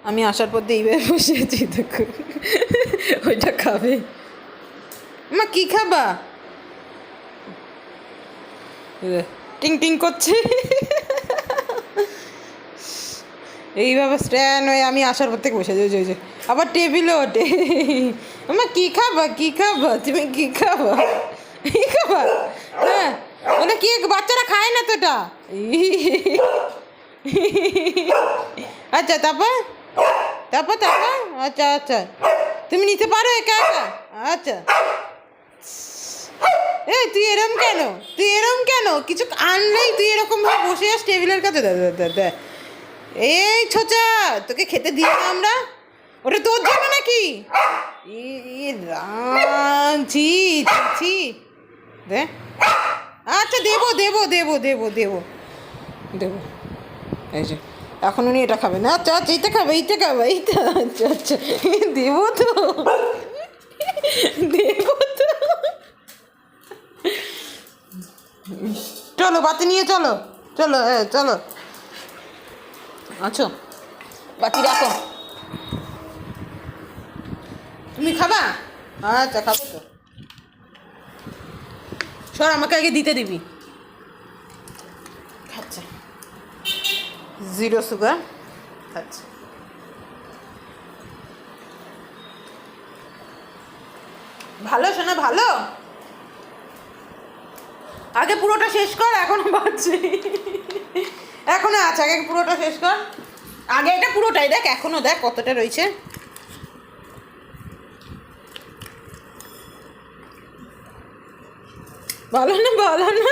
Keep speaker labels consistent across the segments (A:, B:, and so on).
A: আমি আসার পর দিয়ে এইভাবে বসে আছি, দেখো ওইটা খাবে। মা কী খাবা? টিং টিং করছে। এইভাবে স্ট্যান্ড হয়ে আমি আসার পর থেকে বসে যে আবার টেবিলে ওঠে। মা কী খাবা, কী খাবা, তুমি কী খাবা, কী খাবা? হ্যাঁ ওটা কি বাচ্চারা খায় না তো এটা। আচ্ছা তারপর তারপর তারপর আচ্ছা আচ্ছা তুমি নিতে পারো একা একা? আচ্ছা এই তুই এরম কেন, তুই এরম কেন? কিছু আনলেই তুই এরকম ভাবে বসে আস টেবিলের কাছে। দে এই ছোচা, তোকে খেতে দিই না আমরা? ওটা তোর জন্য নাকি? ছি ছি দে। আচ্ছা দেবো দেবো দেবো দেবো দেবো দেবো। এই যে এখন উনি এটা খাবেন। আচ্ছা আচ্ছা এইটা খাবে, এইটা খাবে, এইটা আচ্ছা আচ্ছা দেবো তো, দেবো তো। চলো বাতি নিয়ে চলো, চলো চলো। আচ্ছা বাতি রাখো। তুমি খাবা? আচ্ছা খাবো তো। সর, আমাকে আগে দিতে দিবি। আচ্ছা 0 সুগার। আচ্ছা ভালো শোনা, ভালো। আগে পুরোটা শেষ কর, এখনো বাজছে, এখনো আছে, আগে পুরোটা শেষ কর। আগে এটা পুরোটাই দেখ, এখনো দেখ কতটা রয়েছে। ভালো না, ভালো না।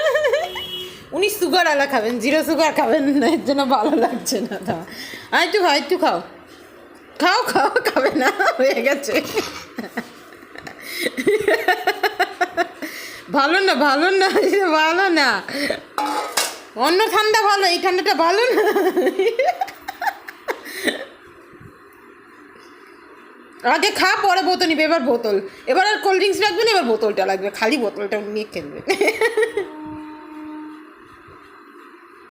A: উনি সুগার আলা খাবেন, 0 সুগার খাবেন না, এর জন্য ভালো লাগছে না। তা একটু খাও, একটু খাও, খাও খাও, খাবে না, হয়ে গেছে। ভালো না, ভালো না, ভালো না। অন্য ঠান্ডা ভালো, এই ঠান্ডাটা ভালো না। আগে খা, পরে বোতল নিবে, এবার বোতল, এবার আর কোল্ড ড্রিঙ্কস লাগবে না, এবার বোতলটা লাগবে, খালি বোতলটা নিয়ে খেলবে।